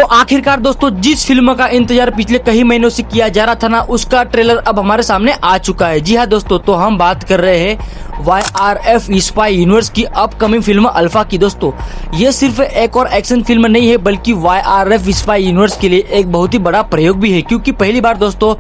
आखिरकार दोस्तों जिस फिल्म का इंतजार पिछले कई महीनों से किया जा रहा था ना, उसका ट्रेलर अब हमारे सामने आ चुका है। जी हाँ दोस्तों, तो हम बात कर रहे हैं YRF स्पाई यूनिवर्स की अपकमिंग फिल्म अल्फा की। दोस्तों ये सिर्फ एक और एक्शन फिल्म नहीं है, बल्कि YRF स्पाई यूनिवर्स के लिए एक बहुत ही बड़ा प्रयोग भी है, क्योंकि पहली बार दोस्तों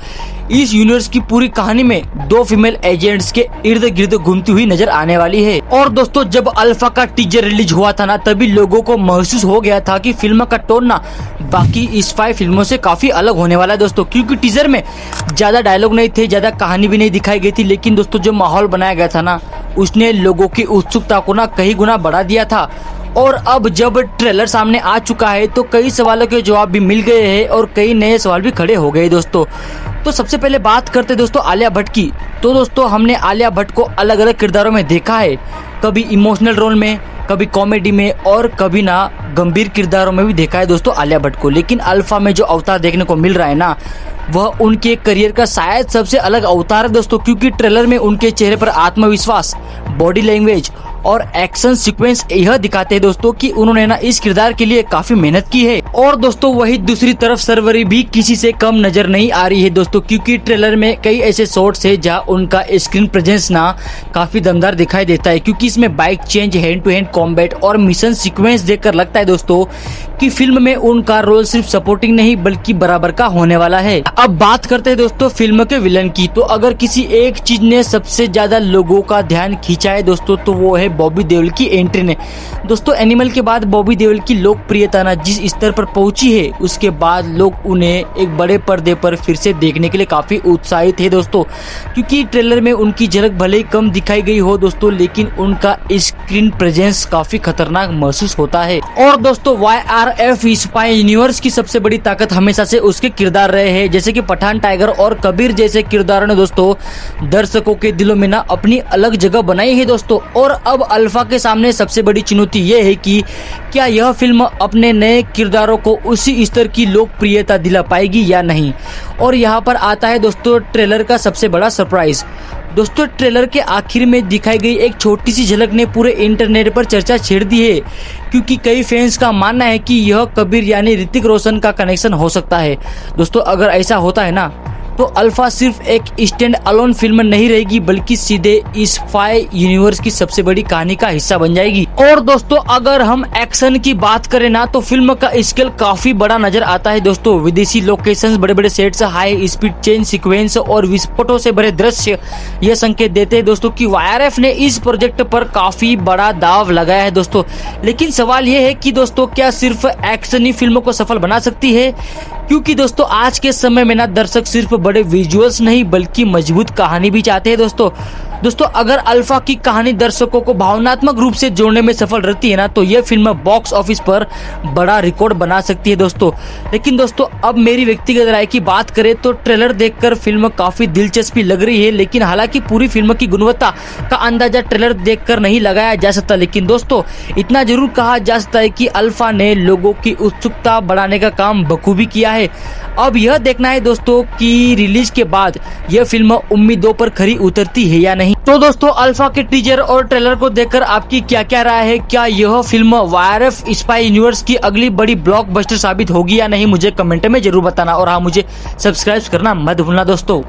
इस यूनिवर्स की पूरी कहानी में दो फीमेल एजेंट्स के इर्द गिर्द घूमती हुई नजर आने वाली है। और दोस्तों जब अल्फा का टीजर रिलीज हुआ था ना, तभी लोगों को महसूस हो गया था कि फिल्म का टोन ना बाकी स्पाई फिल्मों से काफी अलग होने वाला है दोस्तों, क्योंकि टीजर में ज्यादा डायलॉग नहीं थे, ज्यादा कहानी भी नहीं दिखाई गई थी, लेकिन दोस्तों जो माहौल बनाया गया था ना, उसने लोगों की उत्सुकता को ना कई गुना बढ़ा दिया था। और अब जब ट्रेलर सामने आ चुका है तो कई सवालों के जवाब भी मिल गए हैं और कई नए सवाल भी खड़े हो गए दोस्तों। तो सबसे पहले बात करते दोस्तों आलिया भट्ट की। तो दोस्तों हमने आलिया भट्ट को अलग अलग किरदारों में देखा है, कभी इमोशनल रोल में, कभी कॉमेडी में और कभी ना गंभीर किरदारों में भी देखा है दोस्तों आलिया भट्ट को। लेकिन अल्फा में जो अवतार देखने को मिल रहा है ना, वह उनके करियर का शायद सबसे अलग अवतार है दोस्तों, क्योंकि ट्रेलर में उनके चेहरे पर आत्मविश्वास, बॉडी लैंग्वेज और एक्शन सीक्वेंस यह दिखाते हैं दोस्तों कि उन्होंने ना इस किरदार के लिए काफी मेहनत की है। और दोस्तों वही दूसरी तरफ सर्वरी भी किसी से कम नजर नहीं आ रही है दोस्तों, क्योंकि ट्रेलर में कई ऐसे शॉट्स है जहां उनका स्क्रीन प्रेजेंस ना काफी दमदार दिखाई देता है, क्योंकि इसमें bike change, hand to hand combat और मिशन सीक्वेंस देखकर लगता है दोस्तों कि फिल्म में उनका रोल सिर्फ सपोर्टिंग नहीं बल्कि बराबर का होने वाला है। अब बात करते हैं दोस्तों फिल्म के विलन की। तो अगर किसी एक चीज ने सबसे ज्यादा लोगों का ध्यान खींचा है दोस्तों, तो वो है बॉबी देओल की एंट्री ने। दोस्तों एनिमल के बाद बॉबी देओल की लोकप्रियता ना जिस स्तर पर पहुंची है, उसके बाद लोग उन्हें एक बड़े पर्दे पर फिर से देखने के लिए काफी उत्साहित है दोस्तों, क्योंकि ट्रेलर में उनकी झलक भले ही कम दिखाई गई हो दोस्तों, लेकिन उनका स्क्रीन प्रेजेंस काफी खतरनाक महसूस होता है। और दोस्तों YRF स्पाई यूनिवर्स की सबसे बड़ी ताकत हमेशा से उसके किरदार रहे हैं, जैसे कि पठान, टाइगर और कबीर जैसे किरदारों ने दोस्तों दर्शकों के दिलों में ना अपनी अलग जगह बनाई है दोस्तों। और अब अल्फा के सामने सबसे बड़ी चुनौती यह है कि क्या यह फिल्म अपने नए किरदारों को उसी स्तर की लोकप्रियता दिला पाएगी या नहीं। और यहाँ पर आता है दोस्तों ट्रेलर का सबसे बड़ा सरप्राइज। दोस्तों ट्रेलर के आखिर में दिखाई गई एक छोटी सी झलक ने पूरे इंटरनेट पर चर्चा छेड़ दी है, क्योंकि कई फैंस का मानना है कि यह कबीर यानी ऋतिक रोशन का कनेक्शन हो सकता है। दोस्तों अगर ऐसा होता है ना, तो अल्फा सिर्फ एक स्टैंड अलोन फिल्म नहीं रहेगी, बल्कि सीधे स्पाई यूनिवर्स की सबसे बड़ी कहानी का हिस्सा बन जाएगी। और दोस्तों अगर हम एक्शन की बात करें ना, तो फिल्म का स्केल काफी बड़ा नजर आता है दोस्तों। विदेशी लोकेशंस, बड़े बड़े sets, high speed chain sequence और विस्फोटों से भरे दृश्य यह संकेत देते हैं दोस्तों कि YRF ने इस प्रोजेक्ट पर काफी बड़ा दाव लगाया है दोस्तों। लेकिन सवाल यह है कि दोस्तों क्या सिर्फ एक्शन ही फिल्मों को सफल बना सकती है, क्योंकि दोस्तों आज के समय में ना दर्शक सिर्फ बड़े विजुअल्स नहीं बल्कि मजबूत कहानी भी चाहते हैं दोस्तों अगर अल्फा की कहानी दर्शकों को भावनात्मक रूप से जोड़ने में सफल रहती है ना, तो यह फिल्म बॉक्स ऑफिस पर बड़ा रिकॉर्ड बना सकती है दोस्तों। लेकिन दोस्तों अब मेरी व्यक्तिगत राय की बात करें तो ट्रेलर देखकर फिल्म काफी दिलचस्पी लग रही है, लेकिन हालांकि पूरी फिल्म की गुणवत्ता का अंदाजा ट्रेलर देखकर नहीं लगाया जा सकता। लेकिन दोस्तों इतना जरूर कहा जा सकता है कि अल्फा ने लोगों की उत्सुकता बढ़ाने का काम बखूबी किया है। अब यह देखना है दोस्तों कि रिलीज के बाद यह फिल्म उम्मीदों पर खरी उतरती है या नहीं। तो दोस्तों अल्फा के टीजर और ट्रेलर को देखकर आपकी क्या क्या राय है? क्या यह फिल्म YRF स्पाई यूनिवर्स की अगली बड़ी ब्लॉकबस्टर साबित होगी या नहीं? मुझे कमेंट में जरूर बताना। और हाँ, मुझे सब्सक्राइब करना मत भूलना दोस्तों।